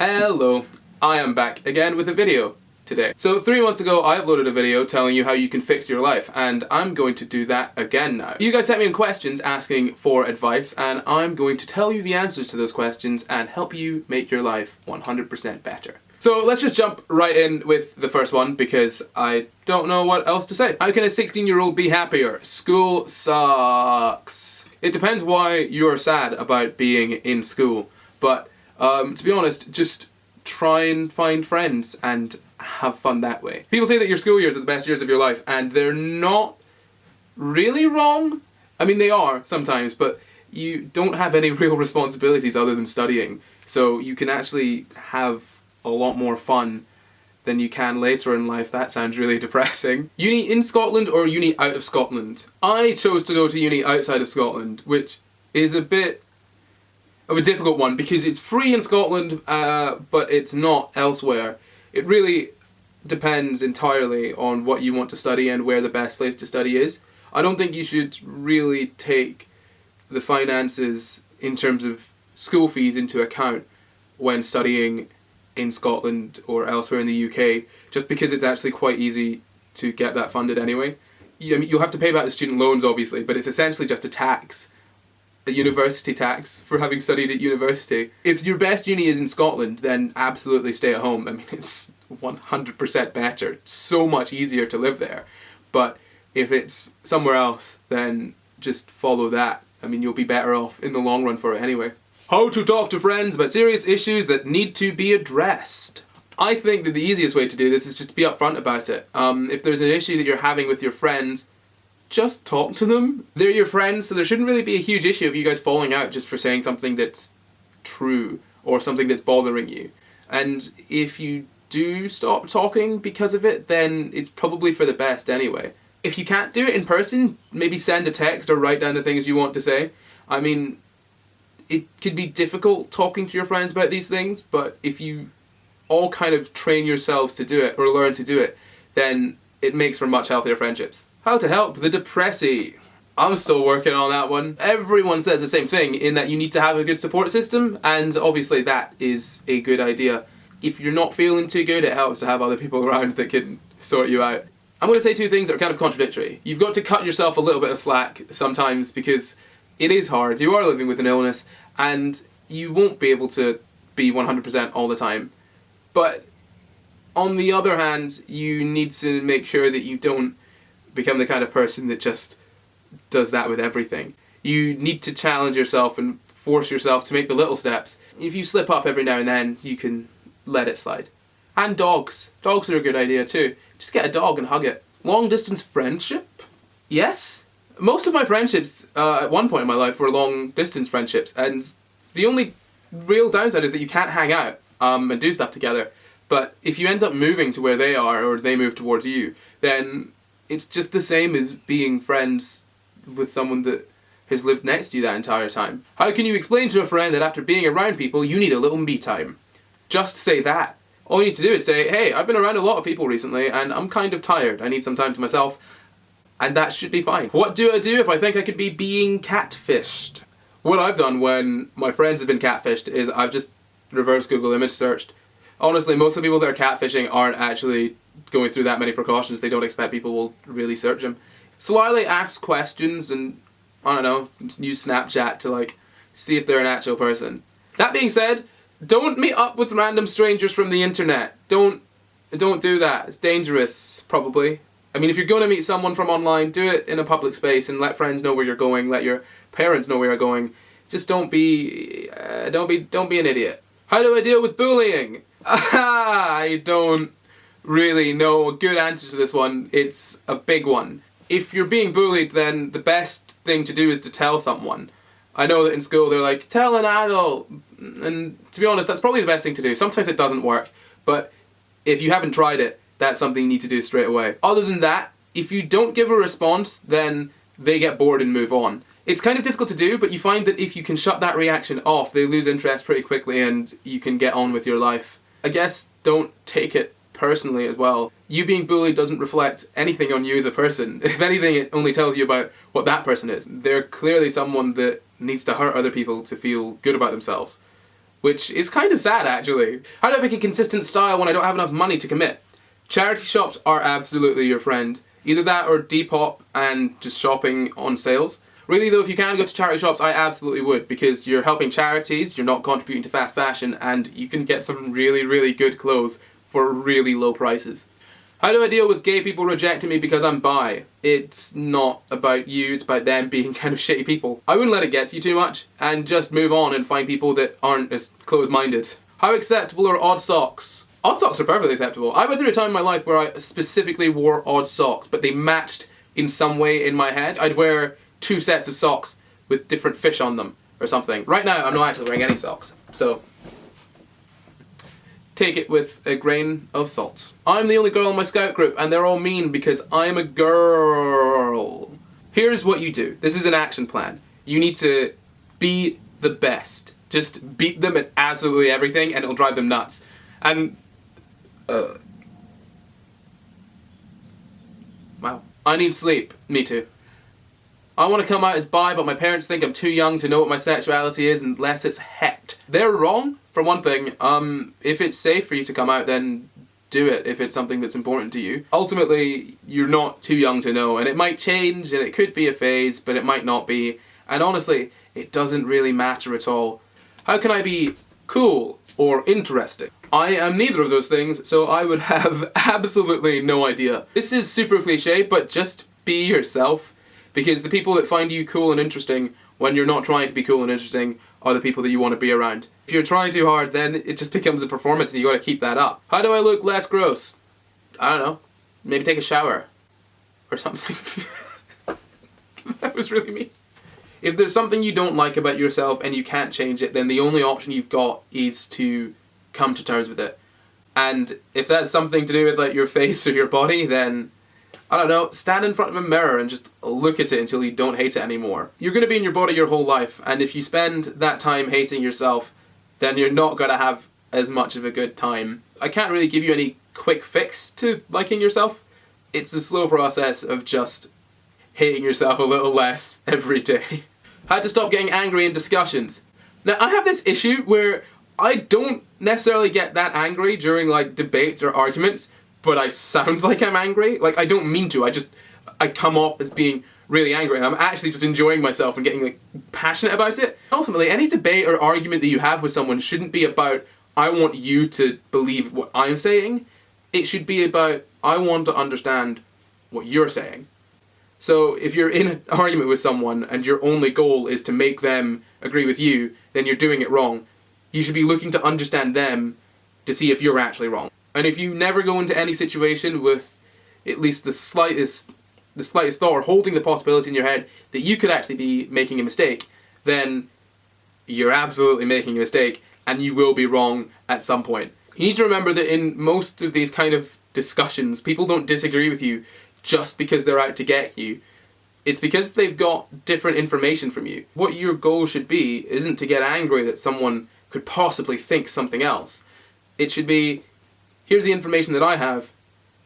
Hello, I am back again with a video today. So 3 months ago I uploaded a video telling you how you can fix your life, and I'm going to do that again now. You guys sent me in questions asking for advice, and I'm going to tell you the answers to those questions and help you make your life 100% better. So let's just jump right in with the first one because I don't know what else to say. How can a 16-year-old be happier? School sucks. It depends why you're sad about being in school, but to be honest, just try and find friends and have fun that way. People say that your school years are the best years of your life, and they're not really wrong. I mean, they are sometimes, but you don't have any real responsibilities other than studying, so you can actually have a lot more fun than you can later in life. That sounds really depressing. Uni in Scotland or uni out of Scotland? I chose to go to uni outside of Scotland, which is a bit of a difficult one because it's free in Scotland, but it's not elsewhere. It really depends entirely on what you want to study and where the best place to study is. I don't think you should really take the finances in terms of school fees into account when studying in Scotland or elsewhere in the UK, just because it's actually quite easy to get that funded anyway. I mean, you'll have to pay back the student loans obviously, but it's essentially just a tax. A university tax for having studied at university. If your best uni is in Scotland, then absolutely stay at home. I mean, it's 100% better. It's so much easier to live there. But if it's somewhere else, then just follow that. I mean, you'll be better off in the long run for it anyway. How to talk to friends about serious issues that need to be addressed. I think that the easiest way to do this is just to be upfront about it. If there's an issue that you're having with your friends, just talk to them. They're your friends, so there shouldn't really be a huge issue of you guys falling out just for saying something that's true or something that's bothering you. And if you do stop talking because of it, then it's probably for the best anyway. If you can't do it in person, maybe send a text or write down the things you want to say. I mean, it can be difficult talking to your friends about these things, but if you all kind of train yourselves to do it or learn to do it, then it makes for much healthier friendships. How to help the depressee. I'm still working on that one. Everyone says the same thing in that you need to have a good support system, and obviously that is a good idea. If you're not feeling too good, it helps to have other people around that can sort you out. I'm going to say two things that are kind of contradictory. You've got to cut yourself a little bit of slack sometimes because it is hard. You are living with an illness and you won't be able to be 100% all the time. But on the other hand, you need to make sure that you don't become the kind of person that just does that with everything. You need to challenge yourself and force yourself to make the little steps. If you slip up every now and then, you can let it slide. And dogs. Dogs are a good idea too. Just get a dog and hug it. Long distance friendship? Yes. Most of my friendships at one point in my life were long distance friendships, and the only real downside is that you can't hang out and do stuff together. But if you end up moving to where they are or they move towards you, then it's just the same as being friends with someone that has lived next to you that entire time. How can you explain to a friend that after being around people, you need a little me time? Just say that. All you need to do is say, hey, I've been around a lot of people recently and I'm kind of tired. I need some time to myself. And that should be fine. What do I do if I think I could be being catfished? What I've done when my friends have been catfished is I've just reverse Google image searched. Honestly, most of the people that are catfishing aren't actually going through that many precautions. They don't expect people will really search them. Slyly ask questions and, I don't know, use Snapchat to like see if they're an actual person. That being said, don't meet up with random strangers from the internet. Don't do that. It's dangerous, probably. I mean, if you're going to meet someone from online, do it in a public space and let friends know where you're going, let your parents know where you're going. Just don't be an idiot. How do I deal with bullying? I don't really know a good answer to this one. It's a big one. If you're being bullied, then the best thing to do is to tell someone. I know that in school they're like, tell an adult, and to be honest, that's probably the best thing to do. Sometimes it doesn't work, but if you haven't tried it, that's something you need to do straight away. Other than that, if you don't give a response, then they get bored and move on. It's kind of difficult to do, but you find that if you can shut that reaction off, they lose interest pretty quickly and you can get on with your life. I guess don't take it personally as well. You being bullied doesn't reflect anything on you as a person. If anything, it only tells you about what that person is. They're clearly someone that needs to hurt other people to feel good about themselves. which is kind of sad actually. How do I pick a consistent style when I don't have enough money to commit? Charity shops are absolutely your friend. Either that or Depop and just shopping on sales. Really though, if you can go to charity shops, I absolutely would, because you're helping charities, you're not contributing to fast fashion, and you can get some really, really good clothes for really low prices. How do I deal with gay people rejecting me because I'm bi? It's not about you, it's about them being kind of shitty people. I wouldn't let it get to you too much, and just move on and find people that aren't as closed-minded. How acceptable are odd socks? Odd socks are perfectly acceptable. I went through a time in my life where I specifically wore odd socks, but they matched in some way in my head. I'd wear 2 sets of socks with different fish on them, or something. Right now, I'm not actually wearing any socks, so take it with a grain of salt. I'm the only girl in my scout group, and they're all mean because I'm a girl. Here's what you do. This is an action plan. You need to be the best. Just beat them at absolutely everything, and it'll drive them nuts. And wow. I need sleep. Me too. I want to come out as bi, but my parents think I'm too young to know what my sexuality is unless it's het. They're wrong, for one thing. If it's safe for you to come out, then do it if it's something that's important to you. Ultimately, you're not too young to know, and it might change, and it could be a phase, but it might not be. And honestly, it doesn't really matter at all. How can I be cool or interesting? I am neither of those things, so I would have absolutely no idea. This is super cliche, but just be yourself, because the people that find you cool and interesting when you're not trying to be cool and interesting are the people that you want to be around. If you're trying too hard, then it just becomes a performance and you gotta keep that up. How do I look less gross? I don't know. Maybe take a shower. Or something. That was really mean. If there's something you don't like about yourself and you can't change it, then the only option you've got is to come to terms with it. And if that's something to do with like your face or your body, then I don't know, stand in front of a mirror and just look at it until you don't hate it anymore. You're going to be in your body your whole life, and if you spend that time hating yourself, then you're not going to have as much of a good time. I can't really give you any quick fix to liking yourself. It's a slow process of just hating yourself a little less every day. How to stop getting angry in discussions. Now, I have this issue where I don't necessarily get that angry during like debates or arguments, but I sound like I'm angry. Like, I don't mean to, I come off as being really angry, and I'm actually just enjoying myself and getting like passionate about it. Ultimately, any debate or argument that you have with someone shouldn't be about, I want you to believe what I'm saying. It should be about, I want to understand what you're saying. So if you're in an argument with someone and your only goal is to make them agree with you, then you're doing it wrong. You should be looking to understand them to see if you're actually wrong. And if you never go into any situation with at least the slightest thought, or holding the possibility in your head that you could actually be making a mistake, then you're absolutely making a mistake, and you will be wrong at some point. You need to remember that in most of these kind of discussions, people don't disagree with you just because they're out to get you. It's because they've got different information from you. What your goal should be isn't to get angry that someone could possibly think something else. It should be, here's the information that I have,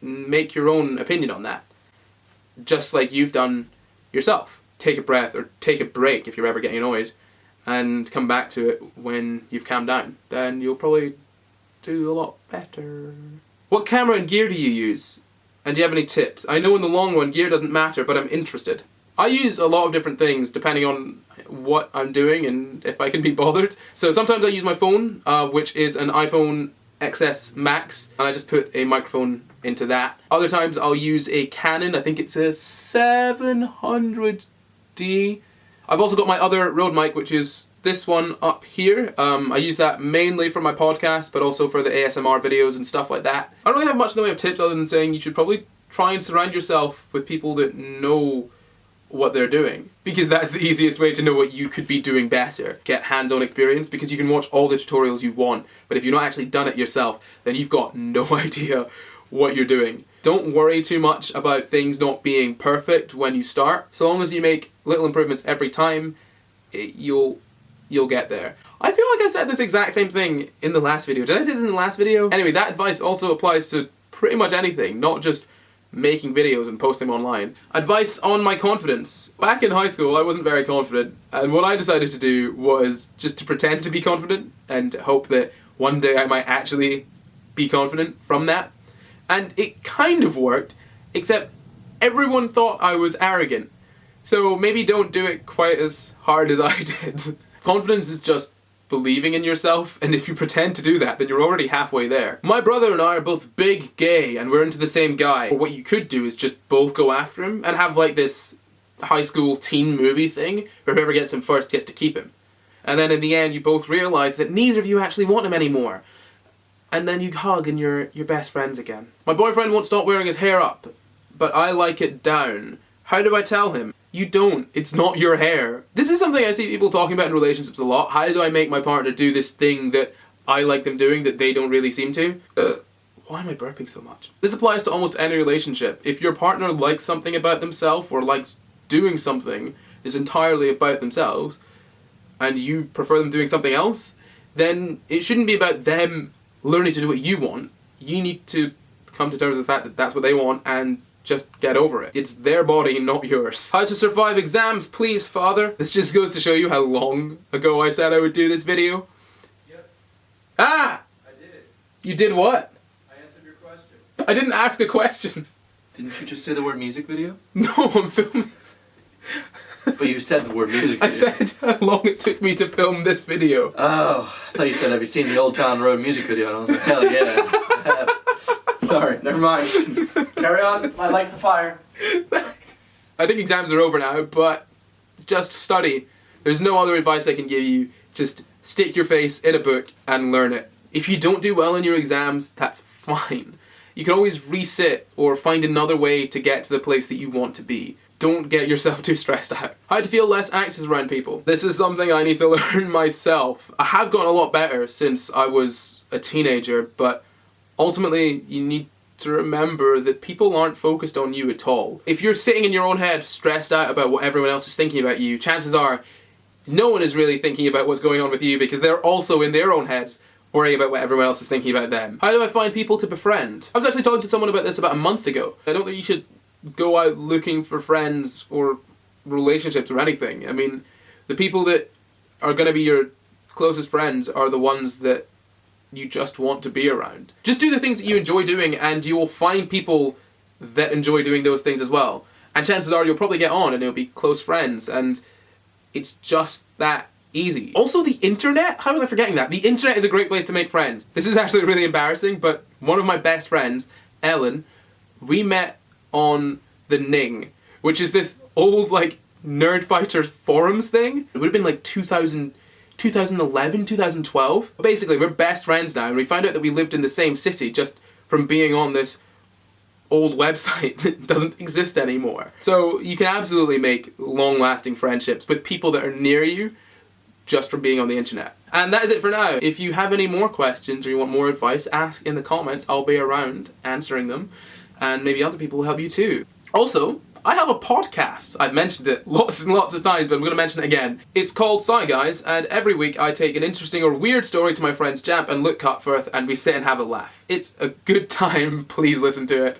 make your own opinion on that. Just like you've done yourself. Take a breath, or take a break if you're ever getting annoyed, and come back to it when you've calmed down. Then you'll probably do a lot better. What camera and gear do you use? And do you have any tips? I know in the long run gear doesn't matter, but I'm interested. I use a lot of different things depending on what I'm doing and if I can be bothered. So sometimes I use my phone, which is an iPhone XS Max, and I just put a microphone into that. Other times I'll use a Canon, I think it's a 700D. I've also got my other Rode mic, which is this one up here. I use that mainly for my podcast, but also for the ASMR videos and stuff like that. I don't really have much in the way of tips other than saying you should probably try and surround yourself with people that know what they're doing, because that's the easiest way to know what you could be doing better. Get hands-on experience, because you can watch all the tutorials you want, but if you've not actually done it yourself, then you've got no idea what you're doing. Don't worry too much about things not being perfect when you start. So long as you make little improvements every time, you'll get there. I feel like I said this exact same thing in the last video. Did I say this in the last video? Anyway, that advice also applies to pretty much anything, not just making videos and posting them online. Advice on my confidence. Back in high school I wasn't very confident, and what I decided to do was just to pretend to be confident and hope that one day I might actually be confident from that. And it kind of worked, except everyone thought I was arrogant. So maybe don't do it quite as hard as I did. Confidence is just believing in yourself, and if you pretend to do that, then you're already halfway there. My brother and I are both big gay, and we're into the same guy. Or what you could do is just both go after him, and have like this high school teen movie thing, where whoever gets him first gets to keep him. And then in the end you both realise that neither of you actually want him anymore. And then you hug and you're best friends again. My boyfriend won't stop wearing his hair up, but I like it down. How do I tell him? You don't. It's not your hair. This is something I see people talking about in relationships a lot. How do I make my partner do this thing that I like them doing that they don't really seem to? Why am I burping so much? This applies to almost any relationship. If your partner likes something about themselves or likes doing something that's entirely about themselves, and you prefer them doing something else, then it shouldn't be about them learning to do what you want. You need to come to terms with the fact that that's what they want and just get over it. It's their body, not yours. How to survive exams, please, father. This just goes to show you how long ago I said I would do this video. Yep. Ah! I did it. You did what? I answered your question. I didn't ask a question. Didn't you just say the word music video? No, I'm filming. But you said the word music video. I said how long it took me to film this video. Oh, I thought you said, have you seen the Old Town Road music video? And I was like, hell yeah. Sorry, never mind. Carry on, I like the fire. I think exams are over now, but just study. There's no other advice I can give you. Just stick your face in a book and learn it. If you don't do well in your exams, that's fine. You can always resit or find another way to get to the place that you want to be. Don't get yourself too stressed out. How to feel less anxious around people. This is something I need to learn myself. I have gotten a lot better since I was a teenager, but ultimately you need to remember that people aren't focused on you at all. If you're sitting in your own head stressed out about what everyone else is thinking about you, chances are no one is really thinking about what's going on with you because they're also in their own heads worrying about what everyone else is thinking about them. How do I find people to befriend? I was actually talking to someone about this about a month ago. I don't think you should go out looking for friends or relationships or anything. I mean, the people that are going to be your closest friends are the ones that you just want to be around. Just do the things that you enjoy doing and you will find people that enjoy doing those things as well. And chances are you'll probably get on and you'll be close friends, and it's just that easy. Also, the internet? How was I forgetting that? The internet is a great place to make friends. This is actually really embarrassing, but one of my best friends, Ellen, we met on the Ning, which is this old like Nerdfighter forums thing. It would have been like 2011, 2012. Basically, we're best friends now, and we found out that we lived in the same city just from being on this old website that doesn't exist anymore. So you can absolutely make long-lasting friendships with people that are near you just from being on the internet. And that is it for now. If you have any more questions or you want more advice, ask in the comments. I'll be around answering them, and maybe other people will help you too. Also, I have a podcast. I've mentioned it lots and lots of times, but I'm going to mention it again. It's called Sigh Guys, and every week I take an interesting or weird story to my friends Jamp and Luke Cutforth, and we sit and have a laugh. It's a good time. Please listen to it.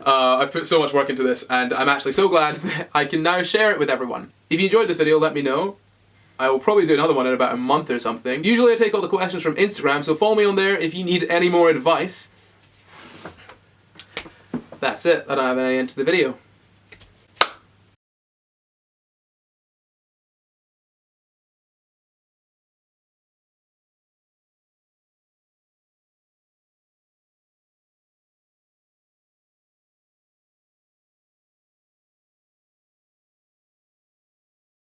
I've put so much work into this, and I'm actually so glad that I can now share it with everyone. If you enjoyed this video, let me know. I will probably do another one in about a month or something. Usually I take all the questions from Instagram, so follow me on there if you need any more advice. That's it. I don't have any end to the video.